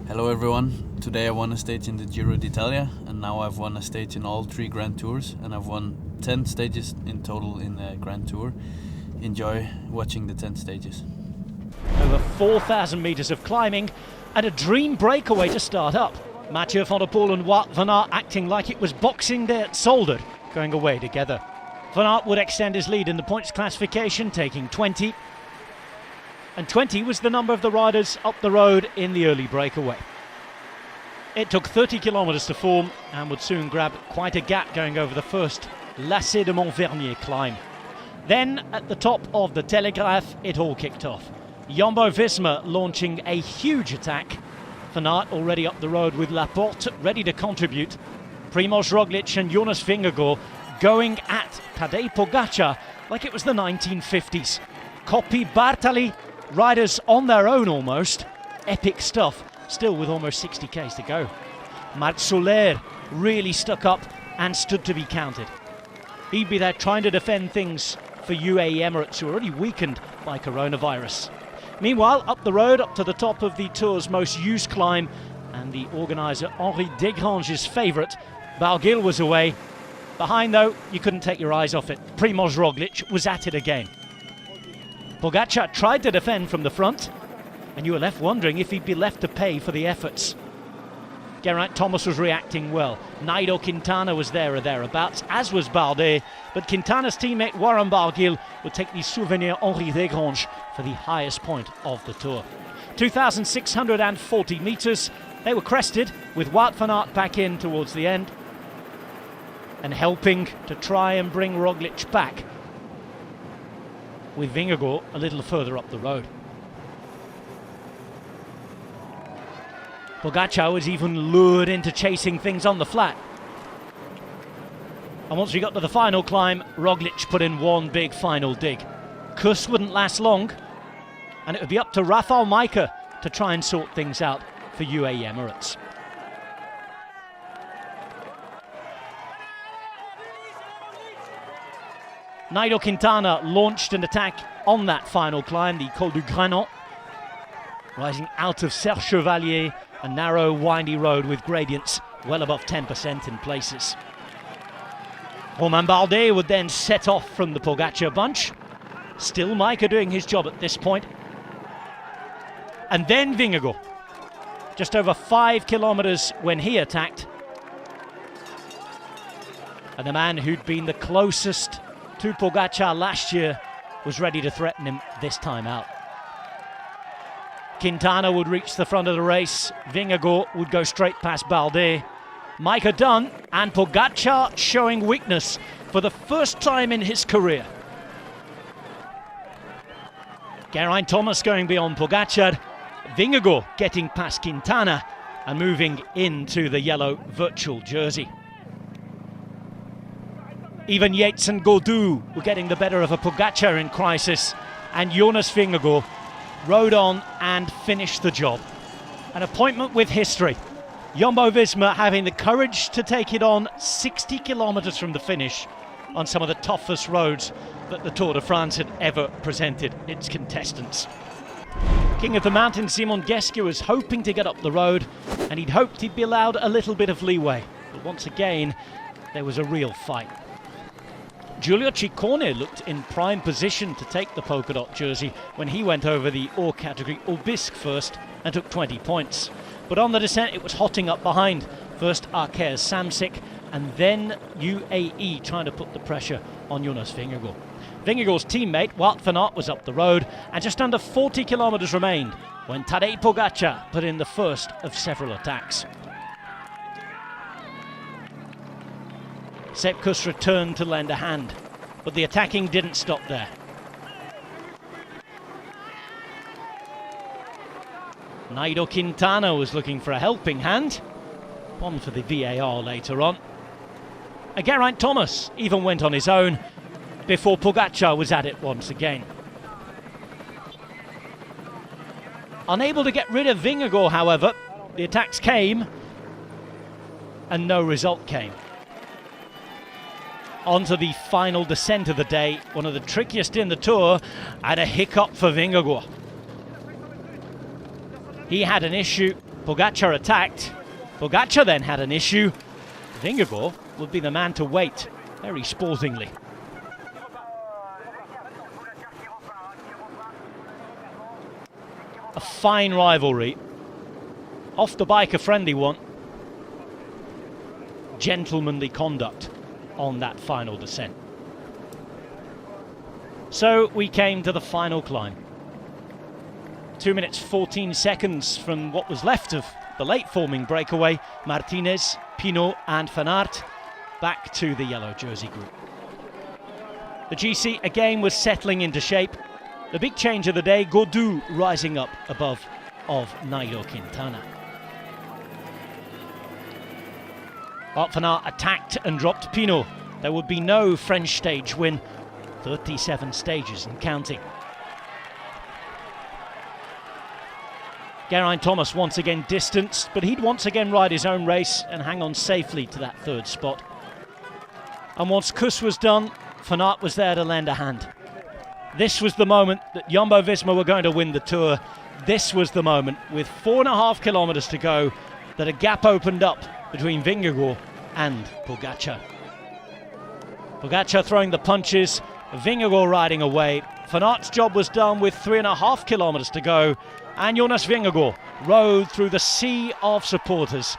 Hello everyone, today I won a stage in the Giro d'Italia and now I've won a stage in all 3 Grand Tours and I've won 10 stages in total in the Grand Tour. Enjoy watching the 10 stages. Over 4,000 metres of climbing and a dream breakaway to start up. Mathieu van der Poel and Wout van Aert acting like it was Boxing Day at Zolder, going away together. Van Aert would extend his lead in the points classification, taking 20. And 20 was the number of the riders up the road in the early breakaway. It took 30 kilometres to form and would soon grab quite a gap going over the first Lacet de Montvernier climb. Then, at the top of the Telegraph, it all kicked off. Jumbo-Visma launching a huge attack. Van Aert already up the road with Laporte, ready to contribute. Primož Roglic and Jonas Vingegaard going at Tadej Pogačar like it was the 1950s. Coppi, Bartali, riders on their own almost. Epic stuff, still with almost 60 k's to go. Marc Soler really stuck up and stood to be counted. He'd be there trying to defend things for UAE Emirates, who are already weakened by coronavirus. Meanwhile, up the road, up to the top of the Tour's most used climb, and the organiser Henri Desgranges' favourite, Barguil was away. Behind though, you couldn't take your eyes off it. Primož Roglic was at it again. Pogačar tried to defend from the front, and you were left wondering if he'd be left to pay for the efforts. Geraint Thomas was reacting well. Nairo Quintana was there or thereabouts, as was Bardet, but Quintana's teammate Warren Barguil would take the Souvenir Henri Desgranges for the highest point of the Tour. 2,640 metres, they were crested with Wout van Aert back in towards the end and helping to try and bring Roglic back, with Vingegaard a little further up the road. Pogačar was even lured into chasing things on the flat. And once we got to the final climb, Roglic put in one big final dig. Kuss wouldn't last long, and it would be up to Rafał Majka to try and sort things out for UAE Emirates. Nairo Quintana launched an attack on that final climb, the Col du Granon, rising out of Serre Chevalier, a narrow, windy road with gradients well above 10% in places. Romain Bardet would then set off from the Pogačar bunch. Still Majka doing his job at this point. And then Vingegaard, just over 5 kilometres when he attacked. And the man who'd been the closest to Pogačar last year was ready to threaten him this time out. Quintana would reach the front of the race. Vingegaard would go straight past Bardet. Majka done, and Pogačar showing weakness for the first time in his career. Geraint Thomas going beyond Pogačar. Vingegaard getting past Quintana and moving into the yellow virtual jersey. Even Yates and Gaudu were getting the better of a Pogačar in crisis, and Jonas Vingegaard rode on and finished the job. An appointment with history. Jumbo-Visma having the courage to take it on 60 kilometres from the finish on some of the toughest roads that the Tour de France had ever presented its contestants. King of the Mountain Simon Geschke was hoping to get up the road, and he'd hoped he'd be allowed a little bit of leeway. But once again, there was a real fight. Giulio Ciccone looked in prime position to take the polka dot jersey when he went over the Or category Aubisque first and took 20 points. But on the descent it was hotting up behind. First Arkea Samsic and then UAE trying to put the pressure on Jonas Vingegaard. Vingegaard's teammate Wout van Aert was up the road, and just under 40 kilometres remained when Tadej Pogačar put in the first of several attacks. Sepp Kuss returned to lend a hand, but the attacking didn't stop there. Nairo Quintana was looking for a helping hand, one for the VAR later on. Geraint Thomas even went on his own before Pogačar was at it once again. Unable to get rid of Vingegaard, however, the attacks came and no result came. Onto the final descent of the day, one of the trickiest in the Tour, and a hiccup for Vingegaard. He had an issue Pogačar attacked. Pogačar then had an issue. Vingegaard would be the man to wait, very sportingly. A fine rivalry. Off the bike, a friendly one. Gentlemanly conduct on that final descent. So we came to the final climb. 2 minutes 14 seconds from what was left of the late forming breakaway. Martinez, Pinot and Van Aert back to the yellow jersey group. The GC again was settling into shape. The big change of the day, Gaudu rising up above of Nairo Quintana. Wout van Aert attacked and dropped Pinot. There would be no French stage win. 37 stages and counting. Geraint Thomas once again distanced, but he'd once again ride his own race and hang on safely to that third spot. And once Kuss was done, Van Aert was there to lend a hand. This was the moment that Jumbo-Visma were going to win the Tour. This was the moment, with 4.5 kilometers to go, that a gap opened up between Vingegaard and Pogačar. Pogačar throwing the punches, Vingegaard riding away. Van Aert's job was done with 3.5 kilometers to go, and Jonas Vingegaard rode through the sea of supporters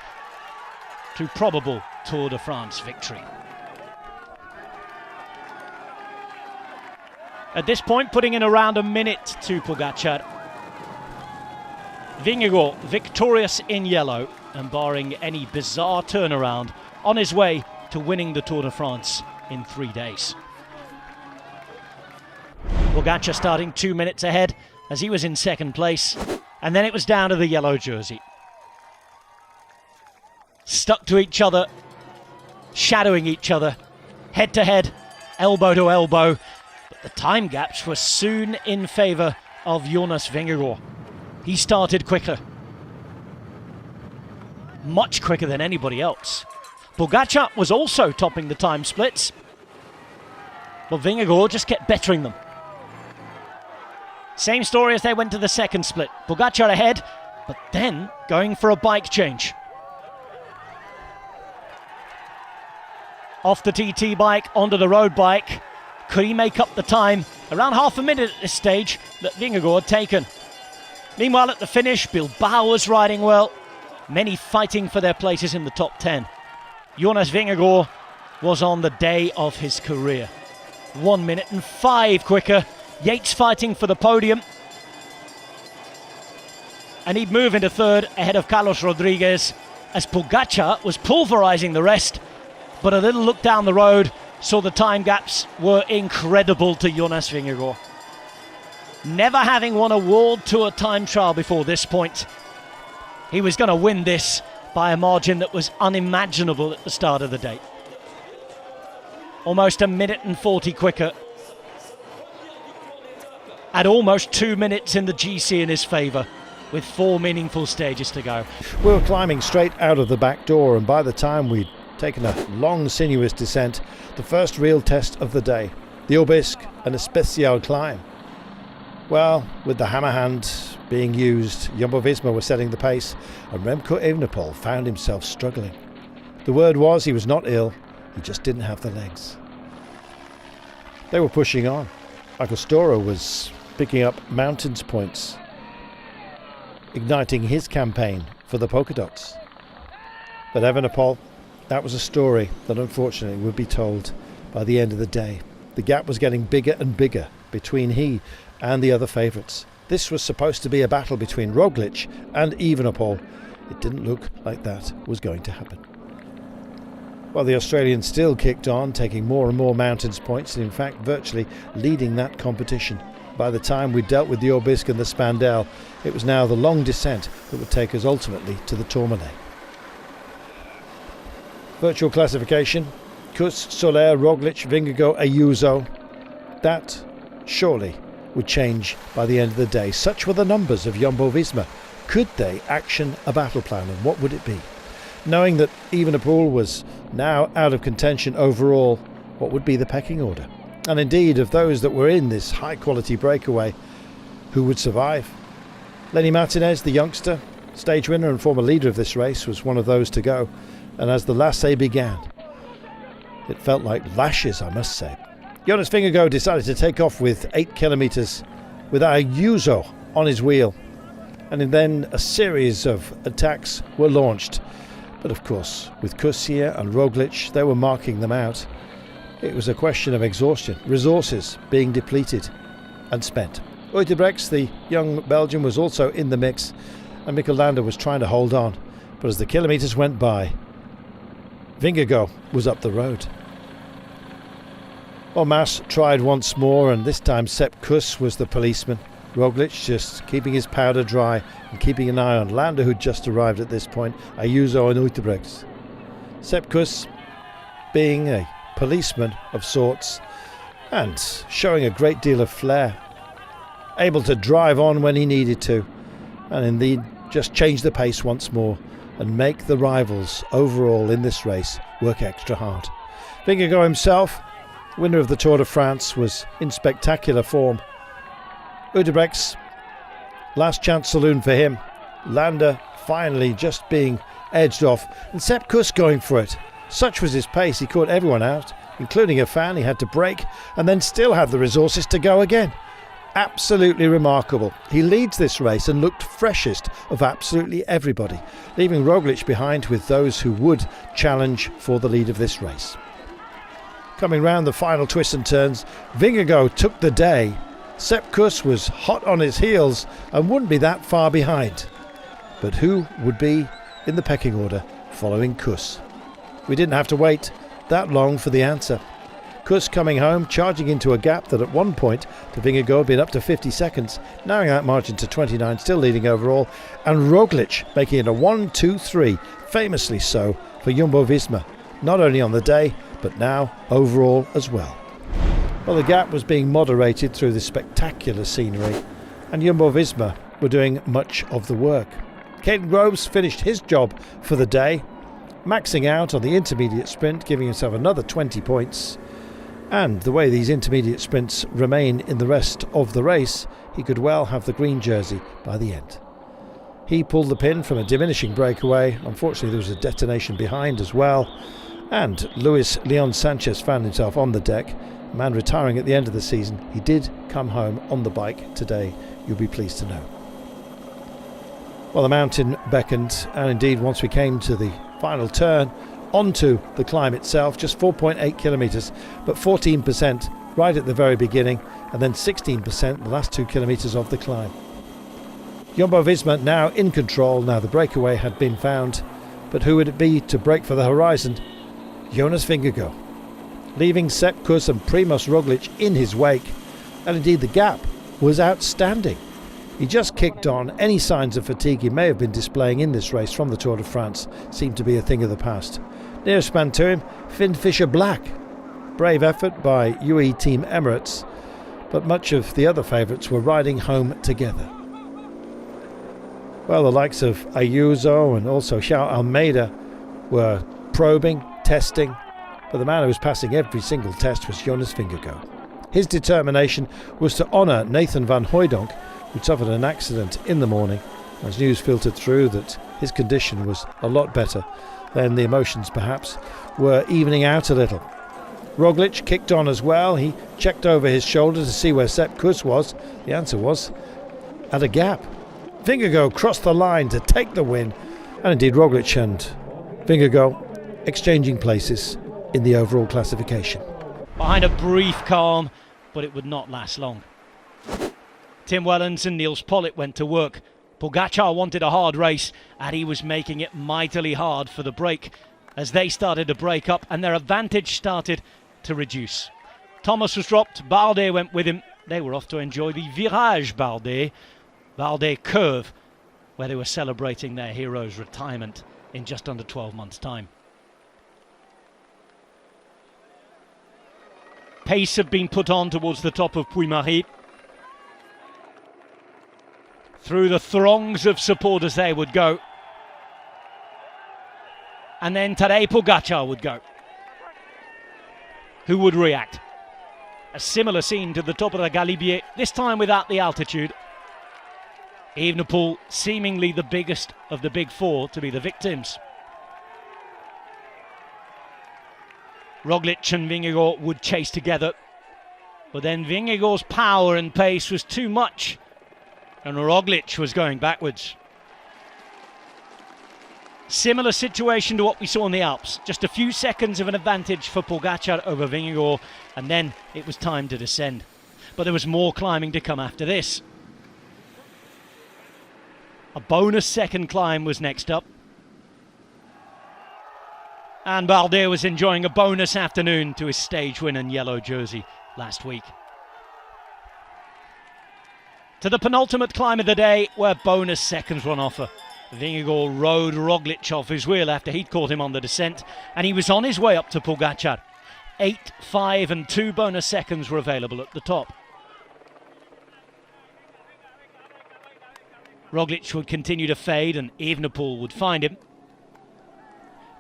to probable Tour de France victory. At this point, putting in around a minute to Pogačar. Vingegaard victorious in yellow and barring any bizarre turnaround on his way to winning the Tour de France in 3 days. Pogačar starting 2 minutes ahead as he was in second place, and then it was down to the yellow jersey. Stuck to each other, shadowing each other, head to head, elbow to elbow, but the time gaps were soon in favour of Jonas Vingegaard. He started quicker, much quicker than anybody else. Pogačar was also topping the time splits, but Vingegaard just kept bettering them. Same story as they went to the second split. Pogačar ahead, but then going for a bike change. Off the TT bike, onto the road bike. Could he make up the time? Around half a minute at this stage that Vingegaard had taken. Meanwhile at the finish, Bilbao was riding well. Many fighting for their places in the top 10. Jonas Vingegaard was on the day of his career. 1 minute and 5 quicker. Yates fighting for the podium. And he'd move into third ahead of Carlos Rodriguez as Pogačar was pulverising the rest. But a little look down the road saw the time gaps were incredible to Jonas Vingegaard. Never having won a World Tour time trial before this point, he was going to win this by a margin that was unimaginable at the start of the day. Almost a minute and 40 quicker. At almost 2 minutes in the GC in his favour, with 4 meaningful stages to go. We were climbing straight out of the back door, and by the time we'd taken a long, sinuous descent, the first real test of the day, the Aubisque and a Special climb. Well, with the hammer hand being used, Jumbo-Visma were setting the pace, and Remco Evenepoel found himself struggling. The word was he was not ill, he just didn't have the legs. They were pushing on. Agostoro was picking up mountains points, igniting his campaign for the polka dots. But Evenepoel, that was a story that unfortunately would be told by the end of the day. The gap was getting bigger and bigger between he and the other favourites. This was supposed to be a battle between Roglic and Evenepoel. It didn't look like that was going to happen. Well, the Australian still kicked on, taking more and more mountains points, and in fact virtually leading that competition. By the time we dealt with the Aubisque and the Spandau, it was now the long descent that would take us ultimately to the Tourmalet. Virtual classification: Kuss, Soler, Roglic, Vingegaard, Ayuso. That surely would change by the end of the day. Such were the numbers of Jumbo-Visma. Could they action a battle plan, and what would it be? Knowing that Evenepoel was now out of contention overall, what would be the pecking order? And indeed, of those that were in this high-quality breakaway, who would survive? Lenny Martinez, the youngster, stage winner and former leader of this race, was one of those to go, and as the lassé began, it felt like lashes, I must say. JONAS Vingegaard decided to take off with 8 kilometres with Ayuso on his wheel, and then a series of attacks were launched. But of course, with Kuss here and Roglic, they were marking them out. It was a question of exhaustion, resources being depleted and spent. Uijtdebrechts, the young Belgian, was also in the mix, and Mikel Landa was trying to hold on. But as the kilometres went by, Vingegaard was up the road. Mas tried once more, and this time Sepp Kuss was the policeman. Roglic just keeping his powder dry and keeping an eye on Landa, who'd just arrived at this point, Ayuso and Uijtdebrechts. Sepp Kuss being a policeman of sorts and showing a great deal of flair, able to drive on when he needed to, and indeed just change the pace once more and make the rivals overall in this race work extra hard. Vingegaard himself, winner of the Tour de France, was in spectacular form. Uijtdebrechts, last chance saloon for him. Landa finally just being edged off, and Sepp Kuss going for it. Such was his pace, he caught everyone out, including a fan. He had to brake and then still had the resources to go again. Absolutely remarkable. He leads this race and looked freshest of absolutely everybody, leaving Roglic behind with those who would challenge for the lead of this race. Coming round the final twists and turns, Vingegaard took the day. Sepp Kuss was hot on his heels and wouldn't be that far behind. But who would be in the pecking order following Kuss? We didn't have to wait that long for the answer. Kuss coming home, charging into a gap that at one point to Vingegaard had been up to 50 seconds, narrowing that margin to 29, still leading overall, and Roglic making it a 1-2-3, famously so for Jumbo-Visma, not only on the day, but now overall as well. Well, the gap was being moderated through this spectacular scenery, and Jumbo-Visma were doing much of the work. Caden Groves finished his job for the day, maxing out on the intermediate sprint, giving himself another 20 points. And the way these intermediate sprints remain in the rest of the race, he could well have the green jersey by the end. He pulled the pin from a diminishing breakaway. Unfortunately, there was a detonation behind as well, and Luis Leon Sanchez found himself on the deck. A man retiring at the end of the season. He did come home on the bike today, you'll be pleased to know. Well, the mountain beckoned, and indeed once we came to the final turn onto the climb itself, just 4.8 kilometres, but 14% right at the very beginning, and then 16% the last 2 kilometres of the climb. Jumbo-Visma now in control. Now the breakaway had been found, but who would it be to break for the horizon? JONAS Vingegaard, leaving Sepp Kuss and Primož Roglic in his wake, and indeed the gap was outstanding. He just kicked on. Any signs of fatigue he may have been displaying in this race from the Tour de France seemed to be a thing of the past. Nearest man to him, Finn Fisher-Black. Brave effort by UE Team Emirates, but much of the other favourites were riding home together. Well, the likes of Ayuso and also João Almeida were probing, testing, but the man who was passing every single test was JONAS Vingegaard. His determination was to honour Nathan van Hooijdonk, who suffered an accident in the morning, as news filtered through that his condition was a lot better. Then the emotions perhaps were evening out a little. Roglic kicked on as well. He checked over his shoulder to see where Sepp Kuss was. The answer was at a gap. Vingegaard crossed the line to take the win, and indeed Roglic and Vingegaard exchanging places in the overall classification. Behind a brief calm, but it would not last long. Tim Wellens and Niels Pollitt went to work. Pogačar wanted a hard race, and he was making it mightily hard for the break as they started to break up and their advantage started to reduce. Thomas was dropped, Bardet went with him. They were off to enjoy the Virage Bardet curve, where they were celebrating their hero's retirement in just under 12 months' time. Pace had been put on towards the top of Puy-Marie. Through the throngs of supporters they would go. And then Tadej Pogačar would go. Who would react? A similar scene to the top of the Galibier, this time without the altitude. Evenepoel seemingly the biggest of the big four to be the victims. Roglic and Vingegaard would chase together, but then Vingegaard's power and pace was too much, and Roglic was going backwards. Similar situation to what we saw in the Alps. Just a few seconds of an advantage for Pogačar over Vingegaard, and then it was time to descend. But there was more climbing to come after this. A bonus second climb was next up. And Bardet was enjoying a bonus afternoon to his stage win and yellow jersey last week. To the penultimate climb of the day, where bonus seconds were on offer. Vingegaard rode Roglic off his wheel after he'd caught him on the descent, and he was on his way up to Pogačar. 8, 5 and 2 bonus seconds were available at the top. Roglic would continue to fade and Evenepoel would find him.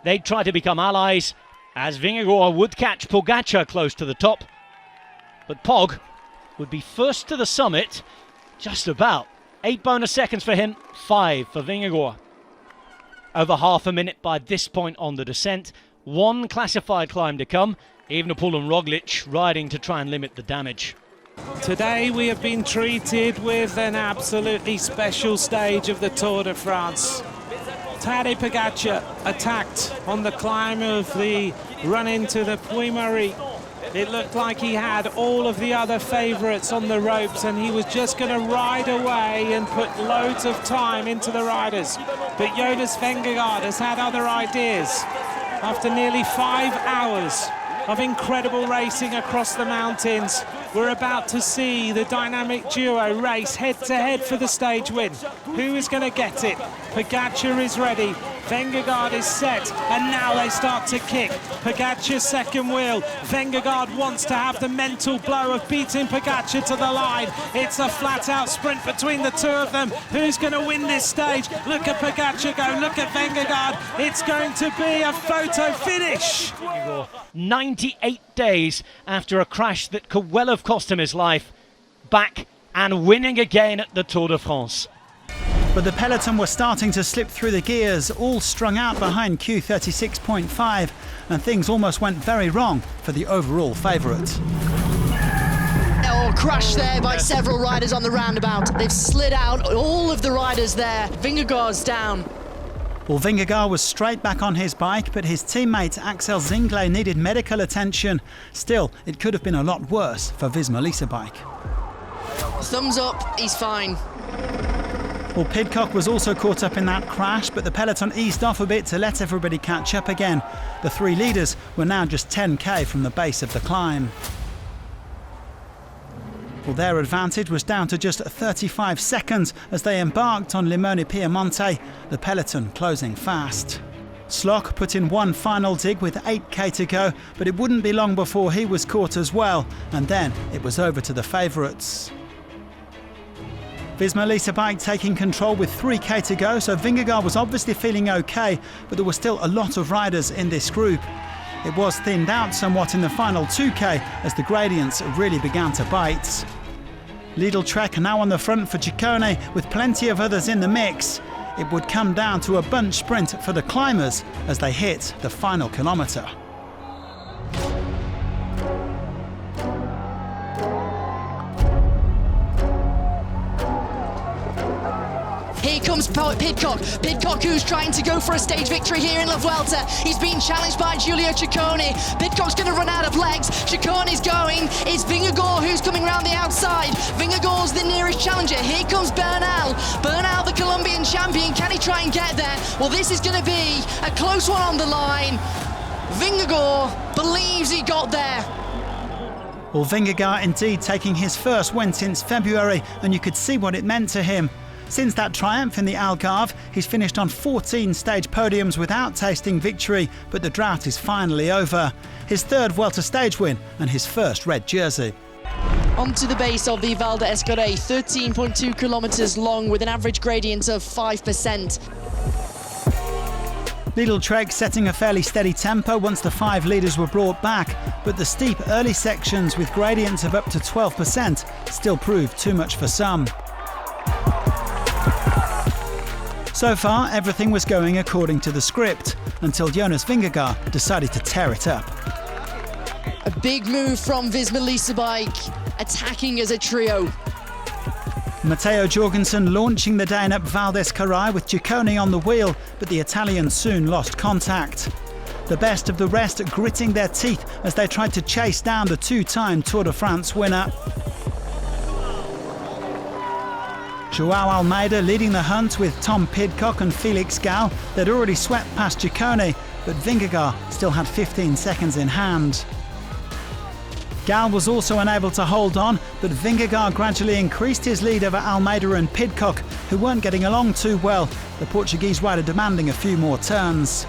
They'd try to become allies as Vingegaard would catch Pogačar close to the top. But Pog would be first to the summit, just about. 8 bonus seconds for him, 5 for Vingegaard. Over half a minute by this point on the descent. 1 classified climb to come. Evenepoel and Roglic riding to try and limit the damage. Today we have been treated with an absolutely special stage of the Tour de France. Tadej Pogačar attacked on the climb of the run into the Puy-Marie. It looked like he had all of the other favourites on the ropes and he was just going to ride away and put loads of time into the riders. But JONAS Vingegaard has had other ideas. After nearly 5 hours of incredible racing across the mountains, we're about to see the dynamic duo race head-to-head for the stage win. Who is going to get it? Pogačar is ready, Vingegaard is set, and now they start to kick. Pogačar's second wheel. Vingegaard wants to have the mental blow of beating Pogačar to the line. It's a flat-out sprint between the two of them. Who's going to win this stage? Look at Pogačar go, look at Vingegaard. It's going to be a photo finish. 98 days after a crash that could well have cost him his life, back and winning again at the Tour de France. But the peloton was starting to slip through the gears, all strung out behind Q36.5, and things almost went very wrong for the overall favourite. Oh, crash there by several riders on the roundabout. They've slid out, all of the riders there. Vingegaard's down. Well, Vingegaard was straight back on his bike, but his teammate Axel Zingle needed medical attention. Still, it could have been a lot worse for Visma Lease bike. Thumbs up, he's fine. Well, Pidcock was also caught up in that crash, but the peloton eased off a bit to let everybody catch up again. The 3 leaders were now just 10k from the base of the climb. Well, their advantage was down to just 35 seconds as they embarked on Limone Piemonte, the peloton closing fast. Slock put in one final dig with 8k to go, but it wouldn't be long before he was caught as well, and then it was over to the favourites. Visma Lease bike taking control with 3k to go, so Vingegaard was obviously feeling okay, but there were still a lot of riders in this group. It was thinned out somewhat in the final 2k as the gradients really began to bite. Lidl Trek now on the front for Ciccone with plenty of others in the mix. It would come down to a bunch sprint for the climbers as they hit the final kilometre. Here comes Pidcock. Pidcock who's trying to go for a stage victory here in La Vuelta. He's being challenged by Giulio Ciccone. Pidcock's going to run out of legs. Ciccone's going. It's Vingegaard who's coming round the outside. Vingegaard's the nearest challenger. Here comes Bernal. Bernal, the Colombian champion. Can he try and get there? Well, this is going to be a close one on the line. Vingegaard believes he got there. Well, Vingegaard indeed taking his first win since February, and you could see what it meant to him. Since that triumph in the Algarve, he's finished on 14 stage podiums without tasting victory, but the drought is finally over. His 3rd Vuelta stage win and his first red jersey. Onto the base of the Val d'Escorial, 13.2 kilometres long with an average gradient of 5%. Lidl Trek setting a fairly steady tempo once the 5 leaders were brought back, but the steep early sections with gradients of up to 12% still proved too much for some. So far, everything was going according to the script, until Jonas Vingegaard decided to tear it up. A big move from Visma Lease bike, attacking as a trio. Matteo Jorgensen launching the Dane up Val d'Escaray with Ciccone on the wheel, but the Italians soon lost contact. The best of the rest gritting their teeth as they tried to chase down the two-time Tour de France winner. Joao Almeida leading the hunt with Tom Pidcock and Felix Gall. They'd already swept past Ciccone, but Vingegaard still had 15 seconds in hand. Gall was also unable to hold on, but Vingegaard gradually increased his lead over Almeida and Pidcock, who weren't getting along too well, the Portuguese rider demanding a few more turns.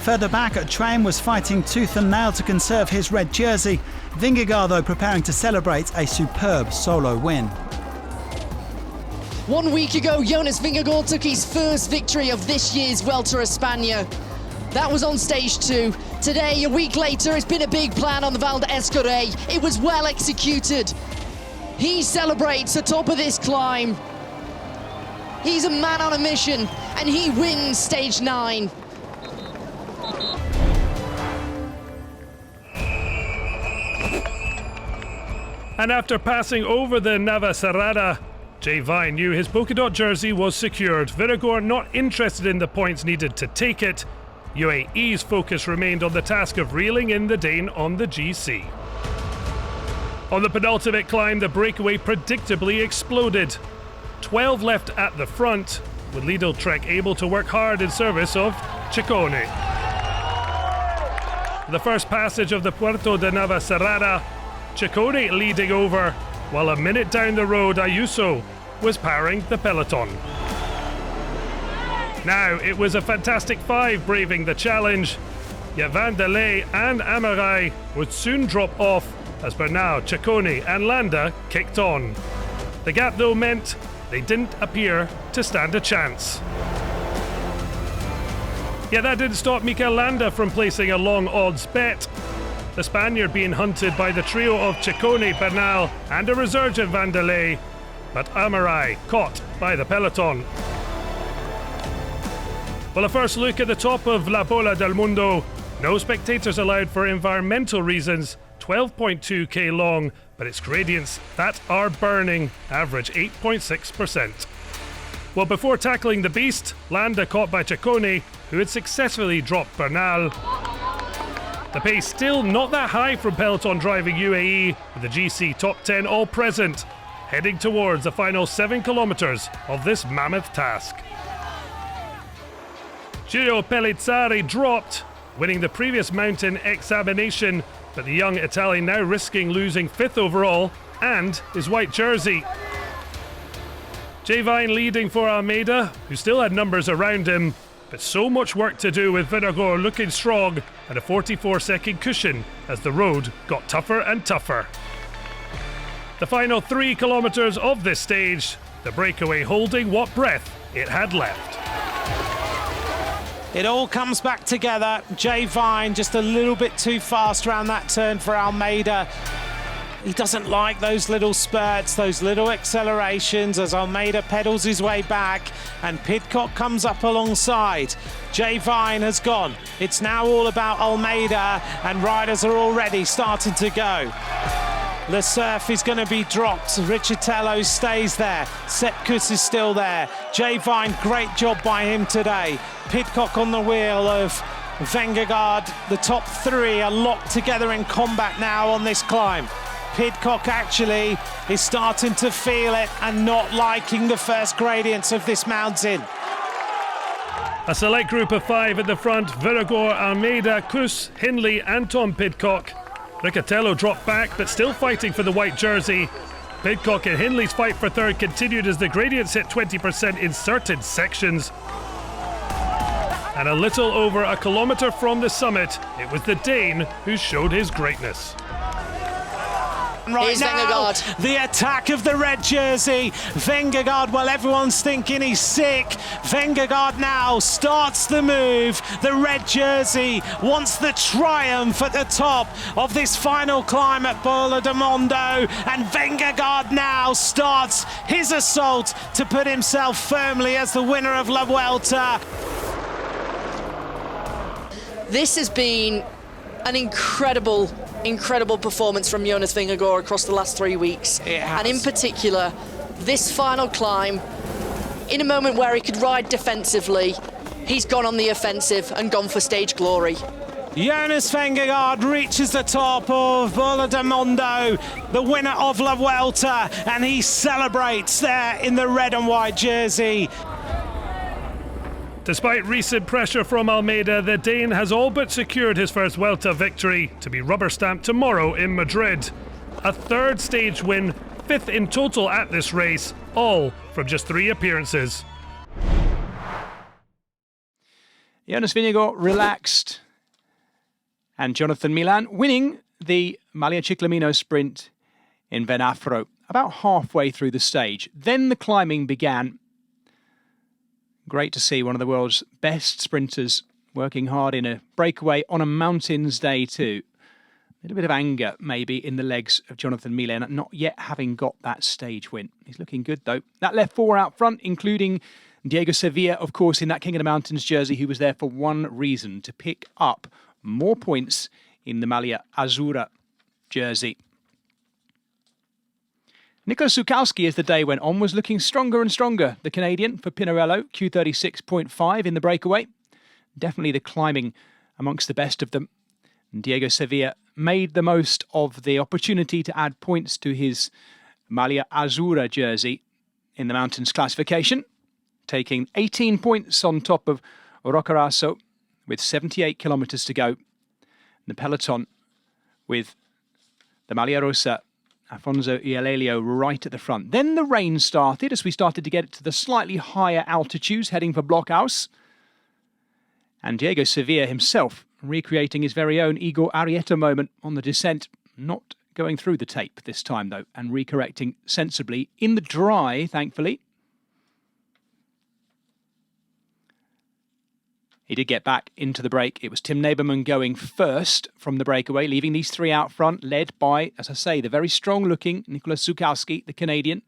Further back, Traim was fighting tooth and nail to conserve his red jersey. Vingegaard, though, preparing to celebrate a superb solo win. 1 week ago, Jonas Vingegaard took his first victory of this year's Vuelta a España. That was on stage 2. Today, a week later, it's been a big plan on the Val d'Escaray. It was well executed. He celebrates atop of this climb. He's a man on a mission, and he wins stage 9. And after passing over the Navacerrada, Jay Vine knew his polka dot jersey was secured. Vingegaard not interested in the points needed to take it. UAE's focus remained on the task of reeling in the Dane on the GC. On the penultimate climb, the breakaway predictably exploded. 12 left at the front, with Lidl Trek able to work hard in service of Ciccone. The first passage of the Puerto de Navacerrada, Ciccone leading over, while a minute down the road Ayuso was powering the peloton. Now it was a fantastic 5 braving the challenge, yet Van der Leyen and Amarai would soon drop off as Bernal, Ciccone and Landa kicked on. The gap though meant they didn't appear to stand a chance. Yet that didn't stop Mikel Landa from placing a long odds bet. The Spaniard being hunted by the trio of Ciccone, Bernal and a resurgent Van der Leyen, but Amarai caught by the peloton. Well, a first look at the top of La Bola del Mundo. No spectators allowed for environmental reasons, 12.2k long, but its gradients that are burning average 8.6%. Well, before tackling the beast, Landa caught by Ciccone, who had successfully dropped Bernal. The pace still not that high from peloton driving UAE, with the GC top 10 all present, heading towards the final 7 kilometers of this mammoth task. Giro Pellizzari dropped, winning the previous mountain examination, but the young Italian now risking losing 5th overall and his white jersey. Jay Vine leading for Almeida, who still had numbers around him, but so much work to do with Vingegaard looking strong and a 44-second cushion as the road got tougher and tougher. The final 3 kilometers of this stage, the breakaway holding what breath it had left. It all comes back together. Jay Vine just a little bit too fast around that turn for Almeida. He doesn't like those little spurts, those little accelerations as Almeida pedals his way back and Pidcock comes up alongside. Jay Vine has gone. It's now all about Almeida and riders are already starting to go. Le Cerf is going to be dropped. Riccitello stays there. Sepkus is still there. Jay Vine, great job by him today. Pidcock on the wheel of Vingegaard. The top 3 are locked together in combat now on this climb. Pidcock actually is starting to feel it and not liking the first gradients of this mountain. A select group of 5 at the front: Vingegaard, Almeida, Kuss, Hindley and Tom Pidcock. Riccitello dropped back, but still fighting for the white jersey. Pidcock and Hindley's fight for 3rd continued as the gradients hit 20% in certain sections. And a little over a kilometre from the summit, it was the Dane who showed his greatness. Right Here's now, Vingegaard. the attack of the red jersey. Vingegaard, well, everyone's thinking he's sick. Vingegaard now starts the move. The red jersey wants the triumph at the top of this final climb at Vuelta del Mundo. And Vingegaard now starts his assault to put himself firmly as the winner of La Vuelta. This has been an incredible performance from Jonas Vingegaard across the last 3 weeks. It has. And in particular, this final climb, in a moment where he could ride defensively, he's gone on the offensive and gone for stage glory. Jonas Vingegaard reaches the top of Vuelta del Mundo, the winner of La Vuelta, and he celebrates there in the red and white jersey. Despite recent pressure from Almeida, the Dane has all but secured his first Vuelta victory, to be rubber-stamped tomorrow in Madrid. A third stage win, 5th in total at this race, all from just 3 appearances. Jonas Vingegaard relaxed, and Jonathan Milan winning the Maglia Ciclamino sprint in Venafro about halfway through the stage. Then the climbing began. Great to see one of the world's best sprinters working hard in a breakaway on a mountains day too. A little bit of anger maybe in the legs of Jonathan Milan, not yet having got that stage win. He's looking good though. That left 4 out front, including Diego Sevilla, of course, in that King of the Mountains jersey, who was there for one reason, to pick up more points in the Maglia Azzurra jersey. Nicolas Zukowski, as the day went on, was looking stronger and stronger. The Canadian for Pinarello, Q36.5 in the breakaway. Definitely the climbing amongst the best of them. And Diego Sevilla made the most of the opportunity to add points to his Maglia Azzurra jersey in the mountains classification, taking 18 points on top of Roccaraso with 78 kilometres to go. The peloton with the Maglia Rosa, Afonso Ialelio right at the front. Then the rain started as we started to get to the slightly higher altitudes, heading for Blockhouse. And Diego Sevilla himself recreating his very own Igor Arrieta moment on the descent, not going through the tape this time though, and recorrecting sensibly in the dry, thankfully. He did get back into the break. It was Tim Naberman going first from the breakaway, leaving these 3 out front, led by, as I say, the very strong-looking Nicolas Zukowski, the Canadian.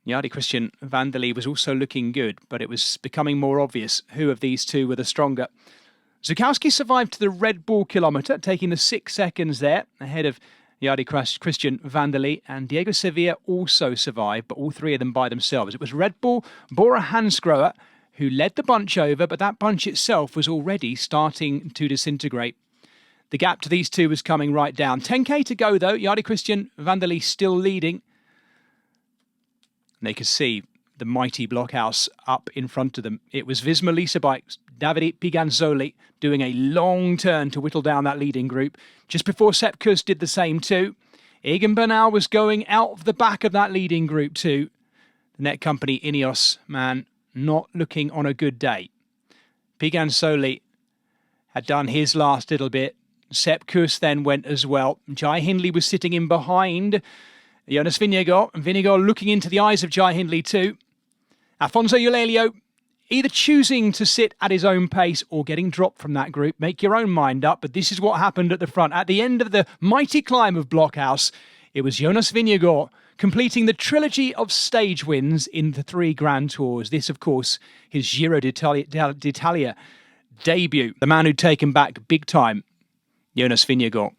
Jardy Christian Vanderlei was also looking good, but it was becoming more obvious who of these two were the stronger. Zukowski survived to the Red Bull kilometre, taking the 6 seconds there, ahead of Jardy Christian Vanderlei, and Diego Sevilla also survived, but all 3 of them by themselves. It was Red Bull, Bora Hansgrohe, who led the bunch over, but that bunch itself was already starting to disintegrate. The gap to these two was coming right down. 10k to go, though. Jardy Christian Vanderlei still leading. And they could see the mighty Blockhouse up in front of them. It was Visma Lease bikes, Davide Piganzoli, doing a long turn to whittle down that leading group. Just before Sepp Kuss did the same too. Egan Bernal was going out of the back of that leading group too. The net company Ineos, man, not looking on a good day. Piganzoli had done his last little bit. Sepp Kuss then went as well. Jai Hindley was sitting in behind Jonas Vingegaard, and Vingegaard looking into the eyes of Jai Hindley too. Afonso Ialelio either choosing to sit at his own pace or getting dropped from that group. Make your own mind up, but this is what happened at the front. At the end of the mighty climb of Blockhouse, it was Jonas Vingegaard completing the trilogy of stage wins in the 3 Grand Tours. This, of course, his Giro d'Italia debut. The man who'd taken back big time, Jonas Vingegaard.